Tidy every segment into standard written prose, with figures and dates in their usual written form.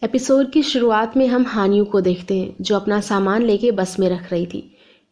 Episode की शुरुआत में हम हानियू को देखते हैं जो अपना सामान लेके बस में रख रही थी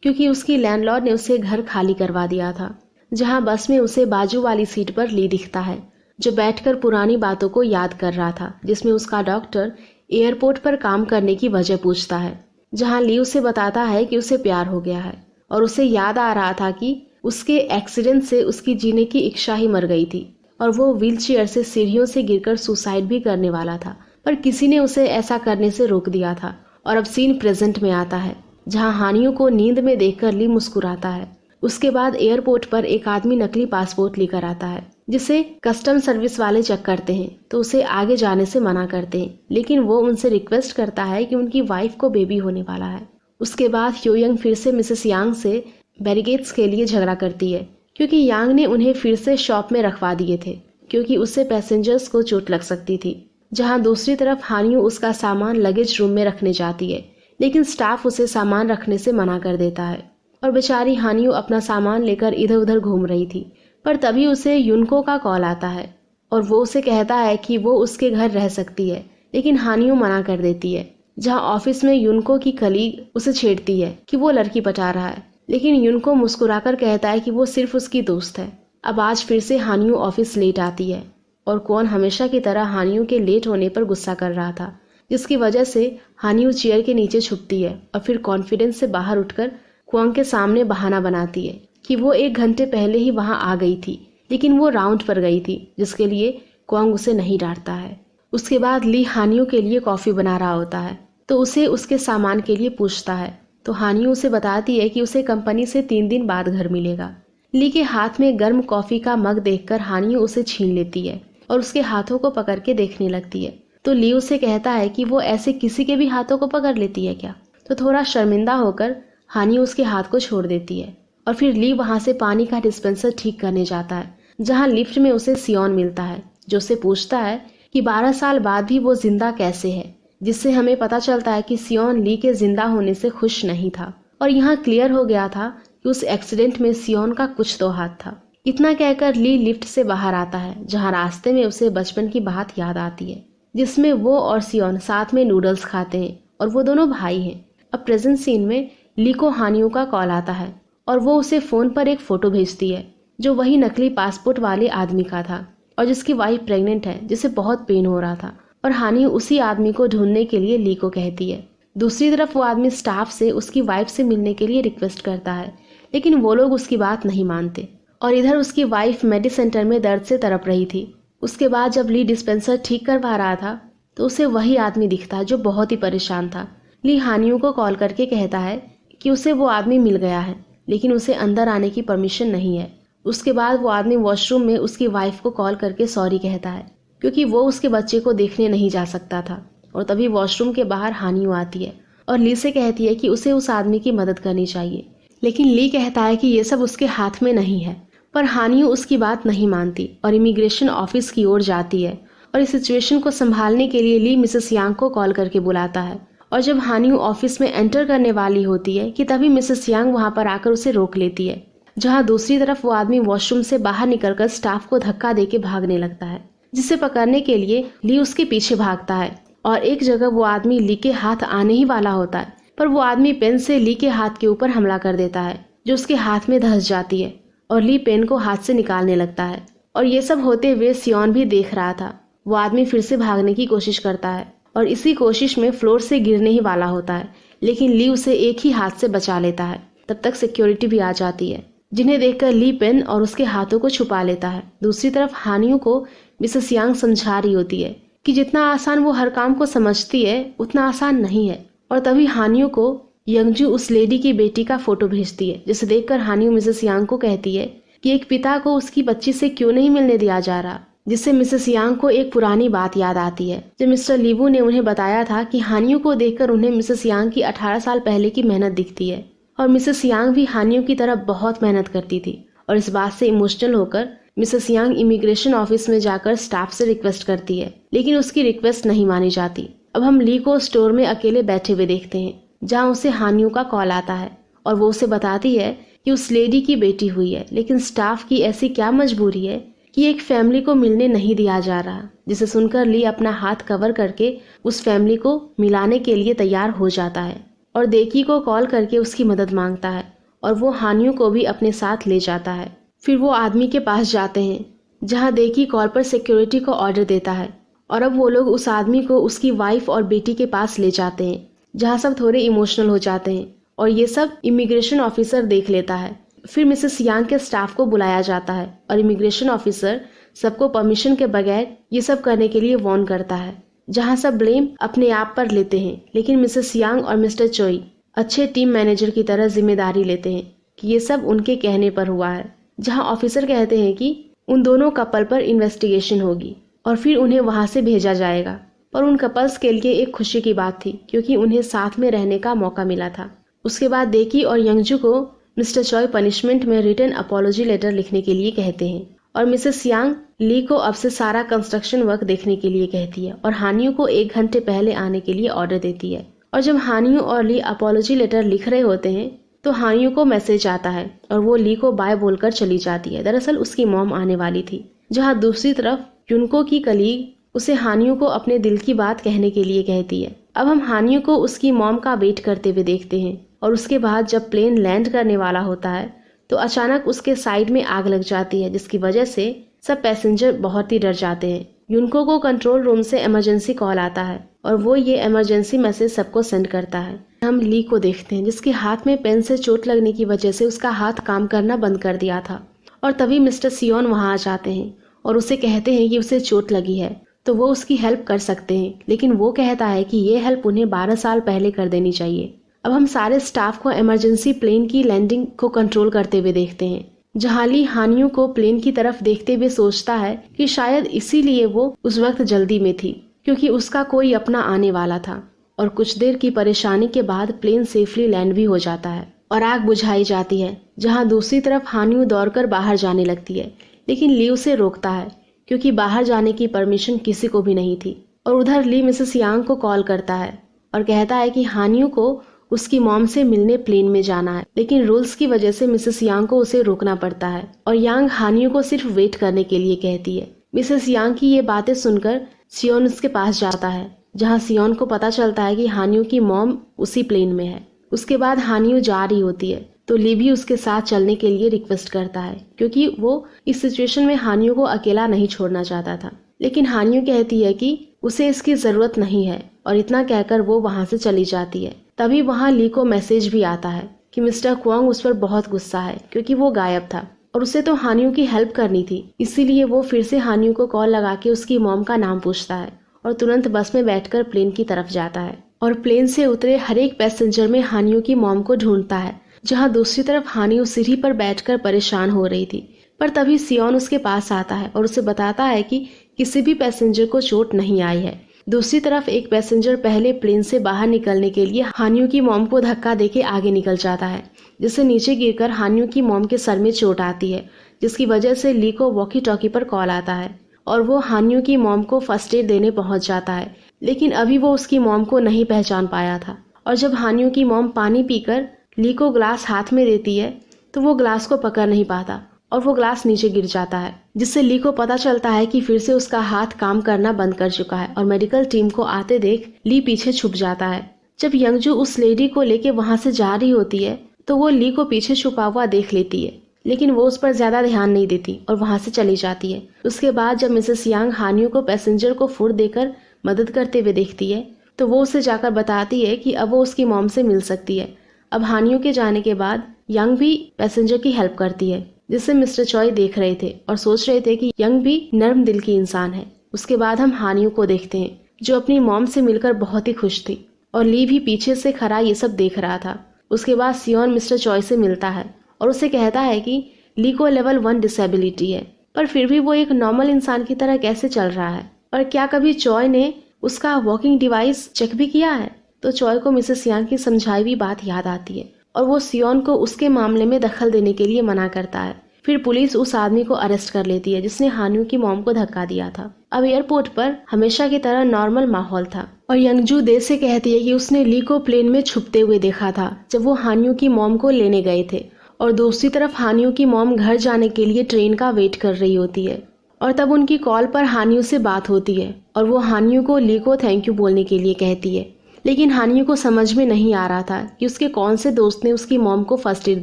क्योंकि उसकी लैंडलॉर्ड ने उसे घर खाली करवा दिया था। जहां बस में उसे बाजू वाली सीट पर ली दिखता है जो बैठकर पुरानी बातों को याद कर रहा था, जिसमें उसका डॉक्टर एयरपोर्ट पर काम करने की वजह पूछता है। जहां ली उसे बताता है कि उसे प्यार हो गया है और उसे याद आ रहा था कि उसके एक्सीडेंट से उसकी जीने की इच्छा ही मर गई थी और वो व्हीलचेयर से सीढ़ियों से गिरकर सुसाइड भी करने वाला था, पर किसी ने उसे ऐसा करने से रोक दिया था। और अब सीन प्रेजेंट में आता है जहां हानियों को नींद में देखकर ली मुस्कुराता है। उसके बाद एयरपोर्ट पर एक आदमी नकली पासपोर्ट लेकर आता है जिसे कस्टम सर्विस वाले चेक करते हैं तो उसे आगे जाने से मना करते हैं, लेकिन वो उनसे रिक्वेस्ट करता है कि उनकी वाइफ को बेबी होने वाला है। उसके बाद ह्योयंग फिर से मिसेस यांग से बैरिकेड्स के लिए झगड़ा करती है क्योंकि यांग ने उन्हें फिर से शॉप में रखवा दिए थे क्योंकि उससे पैसेंजर्स को चोट लग सकती थी। जहां दूसरी तरफ हानियू उसका सामान लगेज रूम में रखने जाती है, लेकिन स्टाफ उसे सामान रखने से मना कर देता है और बेचारी हानियू अपना सामान लेकर इधर उधर घूम रही थी। पर तभी उसे युनको का कॉल आता है और वो उसे कहता है कि वो उसके घर रह सकती है, लेकिन हानियू मना कर देती है। जहां ऑफिस में युनको की कलीग उसे छेड़ती है कि वो लड़की पटा रहा है, लेकिन युनको मुस्कुराकर कहता है कि वो सिर्फ उसकी दोस्त है। अब आज फिर से हानियू ऑफिस लेट आती है और क्वॉन हमेशा की तरह हानियू के लेट होने पर गुस्सा कर रहा था, जिसकी वजह से हानियू चेयर के नीचे छुपती है और फिर कॉन्फिडेंस से बाहर उठकर क्वॉन के सामने बहाना बनाती है कि वो 1 घंटे पहले ही वहां आ गई थी, लेकिन वो राउंड पर गई थी, जिसके लिए क्वॉन उसे नहीं डांटता है। उसके बाद ली हानियू के लिए कॉफी बना रहा होता है तो उसे उसके सामान के लिए पूछता है तो हानियू उसे बताती है कि उसे कंपनी से 3 दिन बाद घर मिलेगा। ली के हाथ में गर्म कॉफी का मग देखकर हानियू उसे छीन लेती है और उसके हाथों को पकड़ के देखने लगती है तो ली उसे कहता है कि वो ऐसे किसी के भी हाथों को पकड़ लेती है क्या। तो थोड़ा शर्मिंदा होकर हानियू उसके हाथ को छोड़ देती है और फिर ली वहां से पानी का डिस्पेंसर ठीक करने जाता है। जहां लिफ्ट में उसे सियोन मिलता है जो उसे पूछता है कि 12 साल बाद भी वो जिंदा कैसे है, जिससे हमें पता चलता है कि सियोन ली के जिंदा होने से खुश नहीं था और यहाँ क्लियर हो गया था कि उस एक्सीडेंट में सियोन का कुछ तो हाथ था। इतना कहकर ली लिफ्ट से बाहर आता है जहां रास्ते में उसे बचपन की बात याद आती है जिसमें वो और सियोन साथ में नूडल्स खाते हैं और वो दोनों भाई हैं। अब प्रेजेंट सीन में ली को हानियू का कॉल आता है और वो उसे फोन पर एक फोटो भेजती है जो वही नकली पासपोर्ट वाले आदमी का था और जिसकी वाइफ प्रेग्नेंट है, जिसे बहुत पेन हो रहा था और हानियू उसी आदमी को ढूंढने के लिए ली को कहती है। दूसरी तरफ वो आदमी स्टाफ से उसकी वाइफ से मिलने के लिए रिक्वेस्ट करता है, लेकिन वो लोग उसकी बात नहीं मानते और इधर उसकी वाइफ मेडी सेंटर में दर्द से तड़प रही थी। उसके बाद जब ली डिस्पेंसर ठीक करवा रहा था तो उसे वही आदमी दिखता जो बहुत ही परेशान था। ली हानियू को कॉल करके कहता है कि उसे वो आदमी मिल गया है, लेकिन उसे अंदर आने की परमिशन नहीं है। उसके बाद वो आदमी वॉशरूम में उसकी वाइफ को कॉल करके सॉरी कहता है क्योंकि वो उसके बच्चे को देखने नहीं जा सकता था। और तभी वॉशरूम के बाहर हानियू आती है और ली से कहती है कि उसे उस आदमी की मदद करनी चाहिए, लेकिन ली कहता है कि ये सब उसके हाथ में नहीं है। पर हानियू उसकी बात नहीं मानती और इमिग्रेशन ऑफिस की ओर जाती है और इस सिचुएशन को संभालने के लिए ली मिसेस यांग को कॉल करके बुलाता है। और जब हानियू ऑफिस में एंटर करने वाली होती है कि तभी मिसेस यांग वहां पर आकर उसे रोक लेती है। जहां दूसरी तरफ वो आदमी वॉशरूम से बाहर निकलकर स्टाफ को धक्का देके भागने लगता है, जिसे पकड़ने के लिए ली उसके पीछे भागता है और एक जगह वो आदमी ली के हाथ आने ही वाला होता है, पर वो आदमी पेन से ली के हाथ के ऊपर हमला कर देता है जो उसके हाथ में धंस जाती है और ली पेन को हाथ से निकालने लगता है। और ये सब होते हुए सियोन भी देख रहा था। वो आदमी फिर से भागने की कोशिश करता है और इसी कोशिश में फ्लोर से गिरने ही वाला होता है, लेकिन ली उसे एक ही हाथ से बचा लेता है। तब तक सिक्योरिटी भी आ जाती है, जिन्हें देखकर ली पेन और उसके हाथों को छुपा लेता है। दूसरी तरफ हानियू को मिसेस यांग समझा रही होती है कि जितना आसान वो हर काम को समझती है उतना आसान नहीं है। और तभी हानियू को यंगजू उस लेडी की बेटी का फोटो भेजती है, जिसे देखकर हानियू मिसेस यांग को कहती है कि एक पिता को उसकी बच्ची से क्यों नहीं मिलने दिया जा रहा, जिससे मिसेस यांग को एक पुरानी बात याद आती है जब मिस्टर लीवू ने उन्हें बताया था कि हानियू को देखकर उन्हें मिसेस यांग की 18 साल पहले की मेहनत दिखती है और मिसेस यांग भी हानियू की तरफ बहुत मेहनत करती थी। और इस बात से इमोशनल होकर मिसेस यांग इमिग्रेशन ऑफिस में जाकर स्टाफ से रिक्वेस्ट करती है, लेकिन उसकी रिक्वेस्ट नहीं मानी जाती। अब हम ली को स्टोर में अकेले बैठे हुए देखते हैं जहाँ उसे हानियू का कॉल आता है और वो उसे बताती है कि उस लेडी की बेटी हुई है, लेकिन स्टाफ की ऐसी क्या मजबूरी है कि एक फैमिली को मिलने नहीं दिया जा रहा, जिसे सुनकर ली अपना हाथ कवर करके उस फैमिली को मिलाने के लिए तैयार हो जाता है और देकी को कॉल करके उसकी मदद मांगता है और वो हानियों को भी अपने साथ ले जाता है। फिर वो आदमी के पास जाते हैं जहाँ देकी कॉल पर सिक्योरिटी को ऑर्डर देता है और अब वो लोग उस आदमी को उसकी वाइफ और बेटी के पास ले जाते हैं, जहाँ सब थोड़े इमोशनल हो जाते हैं और ये सब इमिग्रेशन ऑफिसर देख लेता है। फिर मिसेस यांग के स्टाफ को बुलाया जाता है और इमिग्रेशन ऑफिसर सबको परमिशन के बगैर ये सब करने के लिए वार्न करता है, जहाँ सब ब्लेम अपने आप पर लेते हैं। लेकिन मिसेस यांग और मिस्टर चोई अच्छे टीम मैनेजर की तरह जिम्मेदारी लेते हैं कि ये सब उनके कहने पर हुआ है, जहाँ ऑफिसर कहते हैं कि उन दोनों कपल पर इन्वेस्टिगेशन होगी और फिर उन्हें वहां से भेजा जाएगा। पर उन कपल्स के लिए एक खुशी की बात थी क्योंकि उन्हें साथ में रहने का मौका मिला था। उसके बाद देकी और यंगजू को मिस्टर चॉय पनिशमेंट में रिटन अपॉलॉजी लेटर लिखने के लिए कहते हैं और मिसेस यांग ली को अब से सारा कंस्ट्रक्शन वर्क देखने के लिए कहती है और हानियों को 1 घंटे पहले आने के लिए ऑर्डर देती है। और जब हानियों और ली अपॉलॉजी लेटर लिख रहे होते हैं तो हानियों को मैसेज आता है और वो ली को बाय बोलकर चली जाती है। दरअसल उसकी मॉम आने वाली थी, जहाँ दूसरी तरफ युनको की कलीग उसे हानियों को अपने दिल की बात कहने के लिए कहती है। अब हम हानियों को उसकी मॉम का वेट करते हुए देखते हैं और उसके बाद जब प्लेन लैंड करने वाला होता है तो अचानक उसके साइड में आग लग जाती है, जिसकी वजह से सब पैसेंजर बहुत ही डर जाते हैं। युनको को कंट्रोल रूम से इमरजेंसी कॉल आता है और वो ये इमरजेंसी मैसेज सबको सेंड करता है। हम ली को देखते हैं जिसके हाथ में पेन से चोट लगने की वजह से उसका हाथ काम करना बंद कर दिया था और तभी मिस्टर सियोन वहां आ जाते हैं और उसे कहते हैं कि उसे चोट लगी है तो वो उसकी हेल्प कर सकते हैं, लेकिन वो कहता है कि ये हेल्प उन्हें 12 साल पहले कर देनी चाहिए। अब हम सारे स्टाफ को इमरजेंसी प्लेन की लैंडिंग को कंट्रोल करते हुए देखते हैं, जहाँ ली हानियों को प्लेन की तरफ देखते हुए सोचता है कि शायद इसीलिए वो उस वक्त जल्दी में थी क्योंकि उसका कोई अपना आने वाला था। और कुछ देर की परेशानी के बाद प्लेन सेफली लैंड भी हो जाता है और आग बुझाई जाती है, जहाँ दूसरी तरफ हानियों दौड़कर बाहर जाने लगती है, लेकिन ली उसे रोकता है क्योंकि बाहर जाने की परमिशन किसी को भी नहीं थी। और उधर ली मिसेस यांग को कॉल करता है और कहता है कि हानियों को उसकी मॉम से मिलने प्लेन में जाना है, लेकिन रूल्स की वजह से मिसेस यांग को उसे रोकना पड़ता है और यांग हानियों को सिर्फ वेट करने के लिए कहती है। मिसेस यांग की ये बातें सुनकर सियोन उसके पास जाता है, जहाँ सियोन को पता चलता है कि हानियों की मॉम उसी प्लेन में है। उसके बाद हानियों जा रही होती है तो ली भी उसके साथ चलने के लिए रिक्वेस्ट करता है क्योंकि वो इस सिचुएशन में हानियों को अकेला नहीं छोड़ना चाहता था, लेकिन हानियों कहती है कि उसे इसकी जरूरत नहीं है और इतना कहकर वो वहां से चली जाती है। तभी वहां ली को मैसेज भी आता है कि मिस्टर क्वांग उस पर बहुत गुस्सा है क्योंकि वो गायब था और उसे तो हानियों की हेल्प करनी थी, इसीलिए वो फिर से हानियों को कॉल लगा के उसकी मॉम का नाम पूछता है और तुरंत बस में बैठकर प्लेन की तरफ जाता है और प्लेन से उतरे हर एक पैसेंजर में हानियों की मॉम को ढूंढता है, जहां दूसरी तरफ हानियों सीढ़ी पर बैठकर परेशान हो रही थी। पर तभी सियोन उसके पास आता है और उसे बताता है कि किसी भी पैसेंजर को चोट नहीं आई है। दूसरी तरफ एक पैसेंजर पहले प्लेन से बाहर निकलने के लिए हानियों की मॉम को धक्का देके आगे निकल जाता है, जिससे नीचे गिरकर हानियों की मॉम के सर में चोट आती है, जिसकी वजह से ली को वॉकी टॉकी पर कॉल आता है और वो हानियों की मॉम को फर्स्ट एड देने पहुंच जाता है, लेकिन अभी वो उसकी मॉम को नहीं पहचान पाया था। और जब हानियों की मॉम पानी पीकर ली को ग्लास हाथ में देती है तो वो ग्लास को पकड़ नहीं पाता और वो ग्लास नीचे गिर जाता है, जिससे ली को पता चलता है कि फिर से उसका हाथ काम करना बंद कर चुका है और मेडिकल टीम को आते देख ली पीछे छुप जाता है। जब यंगजू उस लेडी को लेके वहां से जा रही होती है तो वो ली को पीछे छुपा हुआ देख लेती है, लेकिन वो उस पर ज्यादा ध्यान नहीं देती और वहां से चली जाती है। उसके बाद जब मिसेस यांग हानियों को पैसेंजर को फूड देकर मदद करते हुए देखती है तो वो उसे जाकर बताती है कि अब वो उसकी मॉम से मिल सकती है। अब हानियों के जाने के बाद यंग भी पैसेंजर की हेल्प करती है, जिससे मिस्टर चॉय देख रहे थे और सोच रहे थे कि यंग भी नर्म दिल की इंसान है। उसके बाद हम हानियों को देखते हैं जो अपनी मॉम से मिलकर बहुत ही खुश थी और ली भी पीछे से खड़ा ये सब देख रहा था। उसके बाद सियोन मिस्टर चॉय से मिलता है और उसे कहता है कि ली को लेवल 1 डिसेबिलिटी है, पर फिर भी वो एक नॉर्मल इंसान की तरह कैसे चल रहा है और क्या कभी चॉय ने उसका वॉकिंग डिवाइस चेक भी किया है। तो चॉय को मिसेस यांग की समझाई हुई बात याद आती है और वो सियोन को उसके मामले में दखल देने के लिए मना करता है। फिर पुलिस उस आदमी को अरेस्ट कर लेती है जिसने हानियों की मॉम को धक्का दिया था। अब एयरपोर्ट पर हमेशा की तरह नॉर्मल माहौल था और यंगजू दे से कहती है कि उसने ली को प्लेन में छुपते हुए देखा था जब वो हानियों की मॉम को लेने गए थे और दूसरी तरफ हानियों की मॉम घर जाने के लिए ट्रेन का वेट कर रही होती है। और तब उनकी कॉल पर हानियों से बात होती है और वो हानियों को ली को थैंक यू बोलने के लिए कहती है। लेकिन हानियों को समझ में नहीं आ रहा था कि उसके कौन से दोस्त ने उसकी मॉम को फर्स्ट एड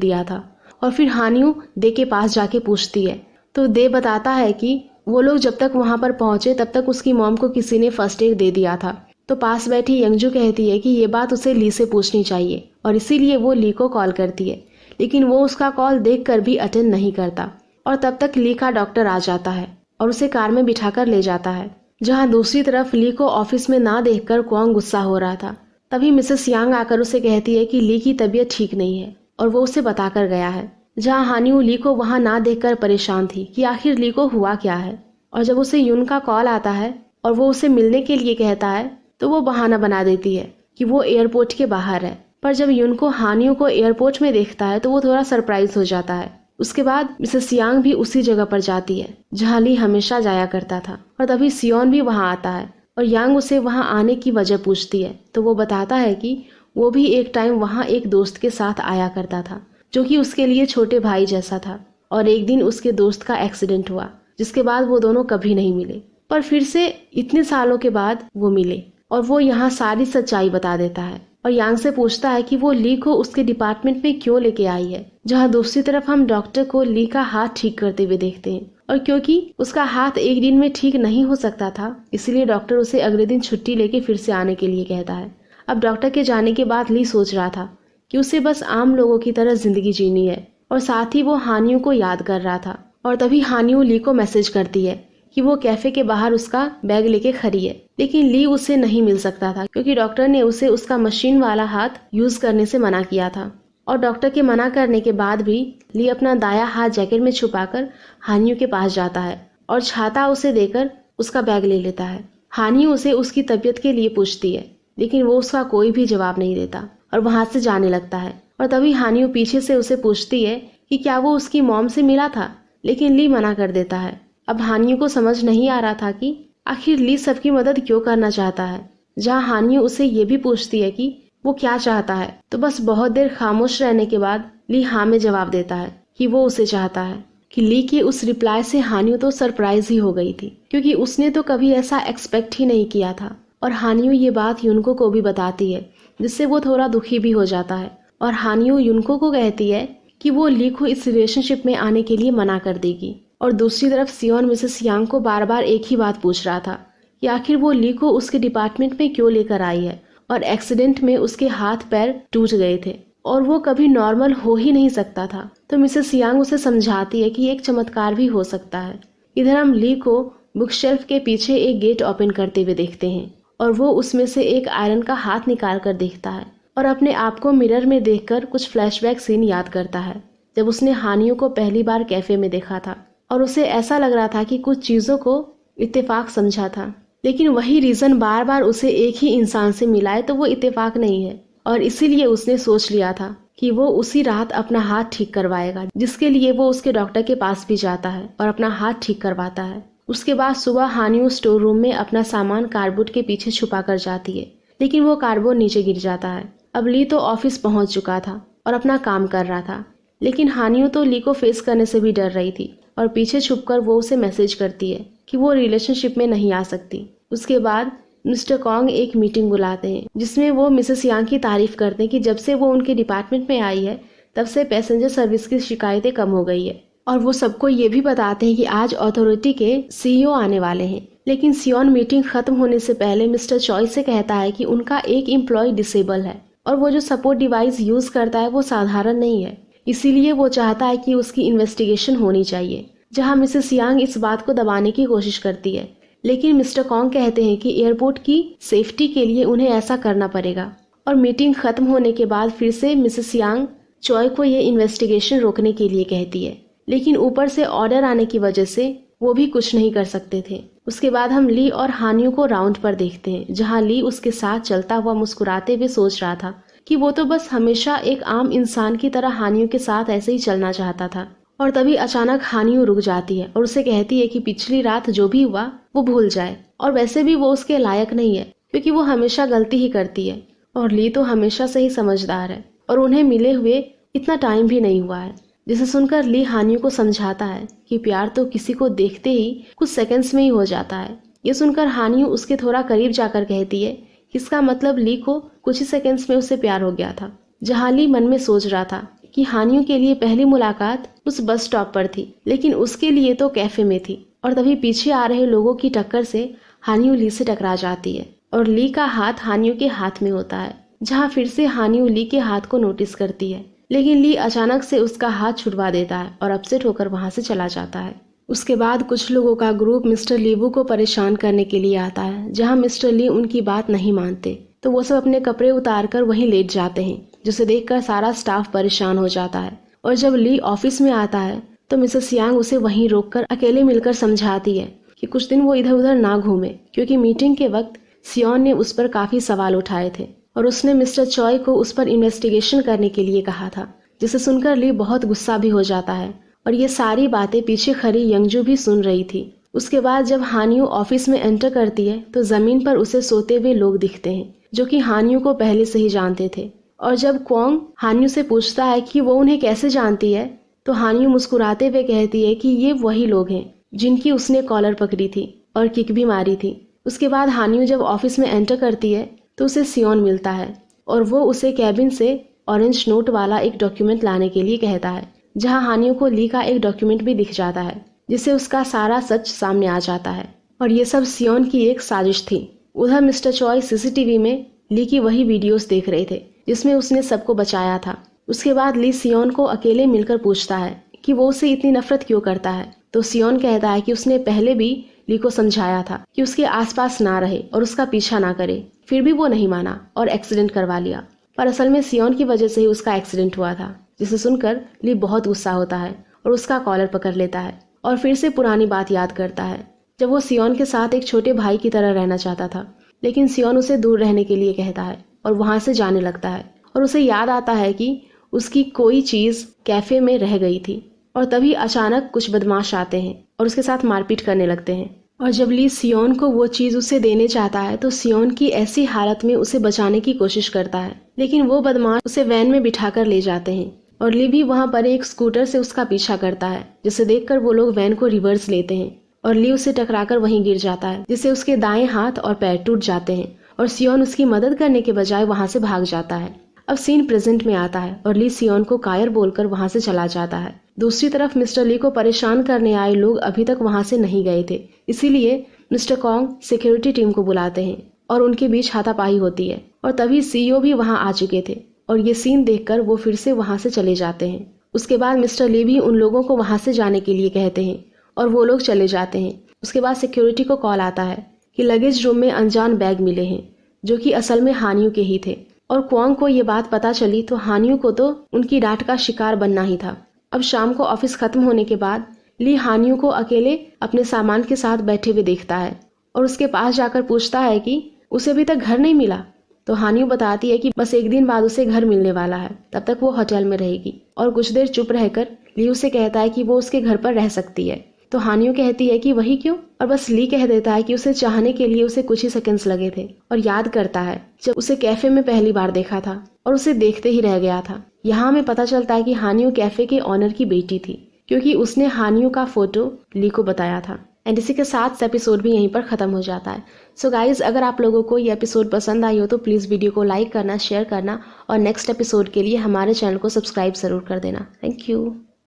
दिया था। और फिर हानियों दे के पास जाके पूछती है तो दे बताता है कि वो लोग जब तक वहां पर पहुंचे तब तक उसकी मॉम को किसी ने फर्स्ट एड दे दिया था। तो पास बैठी यंगजू कहती है कि ये बात उसे ली से पूछनी चाहिए और इसीलिए वो ली को कॉल करती है। लेकिन वो उसका कॉल देखकर भी अटेंड नहीं करता और तब तक ली का डॉक्टर आ जाता है और उसे कार में बिठाकर ले जाता है। जहां दूसरी तरफ ली को ऑफिस में ना देखकर क्वांग गुस्सा हो रहा था। तभी मिसेस यांग आकर उसे कहती है कि ली की तबीयत ठीक नहीं है और वो उसे बताकर गया है। जहां हानियू ली को वहां ना देखकर परेशान थी कि आखिर ली को हुआ क्या है। और जब उसे यून का कॉल आता है और वो उसे मिलने के लिए कहता है तो वो बहाना बना देती है कि वो एयरपोर्ट के बाहर है। पर जब यून को हानियू को एयरपोर्ट में देखता है तो वो थोड़ा सरप्राइज हो जाता है। उसके बाद मिसेस यांग भी उसी जगह पर जाती है जहां ली हमेशा जाया करता था और तभी सियोन भी वहां आता है और यांग उसे वहां आने की वजह पूछती है तो वो बताता है कि वो भी एक टाइम वहां एक दोस्त के साथ आया करता था जो कि उसके लिए छोटे भाई जैसा था और एक दिन उसके दोस्त का एक्सीडेंट हुआ जिसके बाद वो दोनों कभी नहीं मिले। पर फिर से इतने सालों के बाद वो मिले और वो यहाँ सारी सच्चाई बता देता है और यांग से पूछता है कि वो ली को उसके डिपार्टमेंट में क्यों लेके आई है। जहाँ दूसरी तरफ हम डॉक्टर को ली का हाथ ठीक करते हुए देखते हैं और क्योंकि उसका हाथ एक दिन में ठीक नहीं हो सकता था इसलिए डॉक्टर उसे अगले दिन छुट्टी लेके फिर से आने के लिए कहता है। अब डॉक्टर के जाने के बाद ली सोच रहा था कि उसे बस आम लोगों की तरह जिंदगी जीनी है और साथ ही वो हानियों को याद कर रहा था। और तभी हानियों ली को मैसेज करती है कि वो कैफे के बाहर उसका बैग लेके खड़ी है। लेकिन ली उसे नहीं मिल सकता था क्योंकि डॉक्टर ने उसे उसका मशीन वाला हाथ यूज करने से मना किया था। और डॉक्टर के मना करने के बाद भी ली अपना दाया हाथ जैकेट में छुपाकर हानियों के पास जाता है और छाता उसे देकर उसका बैग ले लेता है। हानियों उसे उसकी तबीयत के लिए पूछती है लेकिन वो उसका कोई भी जवाब नहीं देता और वहां से जाने लगता है। और तभी हानियों पीछे से उसे पूछती है कि क्या वो उसकी मॉम से मिला था, लेकिन ली मना कर देता है। अब हानियों को समझ नहीं आ रहा था कि आखिर ली सबकी मदद क्यों करना चाहता है। जहाँ हानियों उसे ये भी पूछती है कि वो क्या चाहता है तो बस बहुत देर खामोश रहने के बाद ली हाँ में जवाब देता है कि वो उसे चाहता है। कि ली के उस रिप्लाई से हानियों तो सरप्राइज ही हो गई थी क्योंकि उसने तो कभी ऐसा एक्सपेक्ट ही नहीं किया था। और हानियों ये बात युनको को भी बताती है जिससे वो थोड़ा दुखी भी हो जाता है। और हानियों युनको को कहती है कि वो ली को इस रिलेशनशिप में आने के लिए मना कर देगी। और दूसरी तरफ सियोन मिसेस यांग को बार बार एक ही बात पूछ रहा था कि आखिर वो ली को उसके डिपार्टमेंट में क्यों लेकर आई है और एक्सीडेंट में उसके हाथ पैर टूट गए थे और वो कभी नॉर्मल हो ही नहीं सकता था। तो मिसेस यांग उसे समझाती है कि एक चमत्कार भी हो सकता है। इधर हम ली को बुक शेल्फ के पीछे एक गेट ओपन करते हुए देखते हैं और वो उसमें से एक आयरन का हाथ निकाल कर देखता है और अपने आप को मिरर में देखकर कुछ फ्लैशबैक सीन याद करता है जब उसने हानियों को पहली बार कैफे में देखा था और उसे ऐसा लग रहा था कि कुछ चीजों को इत्तेफाक समझा था, लेकिन वही रीजन बार बार उसे एक ही इंसान से मिलाए तो वो इत्तेफाक नहीं है। और इसीलिए उसने सोच लिया था कि वो उसी रात अपना हाथ ठीक करवाएगा, जिसके लिए वो उसके डॉक्टर के पास भी जाता है और अपना हाथ ठीक करवाता है। उसके बाद सुबह हानियों स्टोर रूम में अपना सामान कार्डबोर्ड के पीछे छुपा कर जाती है, लेकिन वो कार्डबोर्ड नीचे गिर जाता है। अब ली तो ऑफिस पहुंच चुका था और अपना काम कर रहा था, लेकिन हानियों तो ली को फेस करने से भी डर रही थी और पीछे छुपकर वो उसे मैसेज करती है कि वो रिलेशनशिप में नहीं आ सकती। उसके बाद मिस्टर कॉन्ग एक मीटिंग बुलाते हैं जिसमें वो मिसेस यांग की तारीफ करते हैं कि जब से वो उनके डिपार्टमेंट में आई है तब से पैसेंजर सर्विस की शिकायतें कम हो गई है। और वो सबको ये भी बताते हैं कि आज अथॉरिटी के सीईओ आने वाले हैं। लेकिन सियोन मीटिंग खत्म होने से पहले मिस्टर चॉय से कहता है कि उनका एक एम्प्लॉय डिसेबल है और वो जो सपोर्ट डिवाइस यूज करता है वो साधारण नहीं है, इसीलिए वो चाहता है कि उसकी इन्वेस्टिगेशन होनी चाहिए। जहां मिसेस यांग इस बात को दबाने की कोशिश करती है, लेकिन मिस्टर कॉन्ग कहते हैं कि एयरपोर्ट की सेफ्टी के लिए उन्हें ऐसा करना पड़ेगा। और मीटिंग खत्म होने के बाद फिर से मिसेस यांग चॉय को ये इन्वेस्टिगेशन रोकने के लिए कहती है, लेकिन ऊपर से ऑर्डर आने की वजह से वो भी कुछ नहीं कर सकते थे। उसके बाद हम ली और हानियों को राउंड पर देखते हैं, जहां ली उसके साथ चलता हुआ मुस्कुराते हुए सोच रहा था कि वो तो बस हमेशा एक आम इंसान की तरह हानियों के साथ ऐसे ही चलना चाहता था। और तभी अचानक हानियों रुक जाती है और उसे कहती है कि पिछली रात जो भी हुआ वो भूल जाए, और वैसे भी वो उसके लायक नहीं है क्योंकि वो हमेशा गलती ही करती है और ली तो हमेशा से ही समझदार है और उन्हें मिले हुए इतना टाइम भी नहीं हुआ है। जिसे सुनकर ली हानियों को समझाता है कि प्यार तो किसी को देखते ही कुछ सेकंड्स में ही हो जाता है। ये सुनकर हानियों उसके थोड़ा करीब जाकर कहती है कि इसका मतलब ली को कुछ ही सेकंड्स में उससे प्यार हो गया था। जहाँ ली मन में सोच रहा था कि हानियों के लिए पहली मुलाकात उस बस स्टॉप पर थी, लेकिन उसके लिए तो कैफे में थी। और तभी पीछे आ रहे लोगों की टक्कर से हानियों ली से टकरा जाती है और ली का हाथ हानियों के हाथ में होता है। जहाँ फिर से हानियों ली के हाथ को नोटिस करती है, लेकिन ली अचानक से उसका हाथ छुड़वा देता है और अपसेट होकर वहां से चला जाता है। उसके बाद कुछ लोगों का ग्रुप मिस्टर लीबू को परेशान करने के लिए आता है। जहाँ मिस्टर ली उनकी बात नहीं मानते तो वो सब अपने कपड़े उतार कर वहीं लेट जाते हैं, जिसे देखकर सारा स्टाफ परेशान हो जाता है। और जब ली ऑफिस में आता है तो मिसेस यांग उसे वहीं रोककर अकेले मिलकर समझाती है कि कुछ दिन वो इधर उधर ना घूमे, क्योंकि मीटिंग के वक्त सियोन ने उस पर काफी सवाल उठाए थे और उसने मिस्टर चॉय को उस पर इन्वेस्टिगेशन करने के लिए कहा था, जिसे सुनकर ली बहुत गुस्सा भी हो जाता है। और ये सारी बातें पीछे खड़ी यंगजू भी सुन रही थी। उसके बाद जब हानियों ऑफिस में एंटर करती है तो जमीन पर उसे सोते हुए लोग दिखते हैं, जो कि हानियों को पहले से ही जानते थे। और जब क्वांग हानियों से पूछता है कि वो उन्हें कैसे जानती है, तो हानियों मुस्कुराते हुए कहती है कि ये वही लोग हैं जिनकी उसने कॉलर पकड़ी थी और किक भी मारी थी। उसके बाद हानियों जब ऑफिस में एंटर करती है तो उसे सियोन मिलता है और वो उसे कैबिन से ऑरेंज नोट वाला एक डॉक्यूमेंट लाने के लिए कहता है, जहां हानियों को ली का एक डॉक्यूमेंट भी दिख जाता है, जिससे उसका सारा सच सामने आ जाता है। और ये सब सियोन की एक साजिश थी। उधर मिस्टर चॉय सीसीटीवी में ली की वही वीडियोस देख रहे थे जिसमें उसने सबको बचाया था। उसके बाद ली सियोन को अकेले मिलकर पूछता है कि वो उसे इतनी नफरत क्यों करता है, तो सियोन कहता है कि उसने पहले भी ली को समझाया था कि उसके आसपास ना रहे और उसका पीछा ना करे, फिर भी वो नहीं माना और एक्सीडेंट करवा लिया। पर असल में सियोन की वजह से ही उसका एक्सीडेंट हुआ था, जिसे सुनकर ली बहुत गुस्सा होता है और उसका कॉलर पकड़ लेता है और फिर से पुरानी बात याद करता है, जब वो सियोन के साथ एक छोटे भाई की तरह रहना चाहता था, लेकिन सियोन उसे दूर रहने के लिए कहता है और वहां से जाने लगता है। और उसे याद आता है कि उसकी कोई चीज कैफे में रह गई थी। और तभी अचानक कुछ बदमाश आते हैं और उसके साथ मारपीट करने लगते हैं। और जब ली सियोन को वो चीज उसे देने चाहता है तो सियोन की ऐसी हालत में उसे बचाने की कोशिश करता है, लेकिन वो बदमाश उसे वैन में बिठाकर ले जाते हैं और ली भी वहां पर एक स्कूटर से उसका पीछा करता है, जिसे देखकर वो लोग वैन को रिवर्स लेते हैं और ली उसे टकराकर वहीं गिर जाता है, जिससे उसके दाएं हाथ और पैर टूट जाते हैं और सियोन उसकी मदद करने के बजाय वहां से भाग जाता है। अब सीन प्रेजेंट में आता है और ली सियोन को कायर बोलकर वहां से चला जाता है। दूसरी तरफ मिस्टर ली को परेशान करने आए लोग अभी तक वहां से नहीं गए थे, इसीलिए मिस्टर कॉन्ग सिक्योरिटी टीम को बुलाते हैं और उनके बीच हाथापाई होती है। और तभी सीईओ भी वहां आ चुके थे और ये सीन देखकर वो फिर से वहां से चले जाते हैं। उसके बाद मिस्टर ली भी उन लोगों को वहां से जाने के लिए कहते हैं और वो लोग चले जाते हैं। उसके बाद सिक्योरिटी को कॉल आता है कि लगेज रूम में अनजान बैग मिले हैं, जो कि असल में हानियों के ही थे। और क्वांग को ये बात पता चली तो हानियों को तो उनकी डांट का शिकार बनना ही था। अब शाम को ऑफिस खत्म होने के बाद ली हानियों को अकेले अपने सामान के साथ बैठे हुए देखता है और उसके पास जाकर पूछता है कि उसे अभी तक घर नहीं मिला। तो हानियों बताती है कि बस एक दिन बाद उसे घर मिलने वाला है, तब तक वो होटल में रहेगी। और कुछ देर चुप रहकर ली उसे कहता है कि वो उसके घर पर रह सकती है। तो हानियों कहती है कि वही क्यों, और बस ली कह देता है कि उसे चाहने के लिए उसे कुछ ही सेकंड्स लगे थे और याद करता है जब उसे कैफे में पहली बार देखा था और उसे देखते ही रह गया था। यहाँ हमें पता चलता है कि हानियों कैफे के ऑनर की बेटी थी, क्योंकि उसने हानियों का फोटो ली को बताया था। एंड इसी के साथ एपिसोड भी यहीं पर खत्म हो जाता है। सो गाइज, अगर आप लोगों को ये एपिसोड पसंद आई हो तो प्लीज वीडियो को लाइक करना, शेयर करना और नेक्स्ट एपिसोड के लिए हमारे चैनल को सब्सक्राइब जरूर कर देना। Thank you.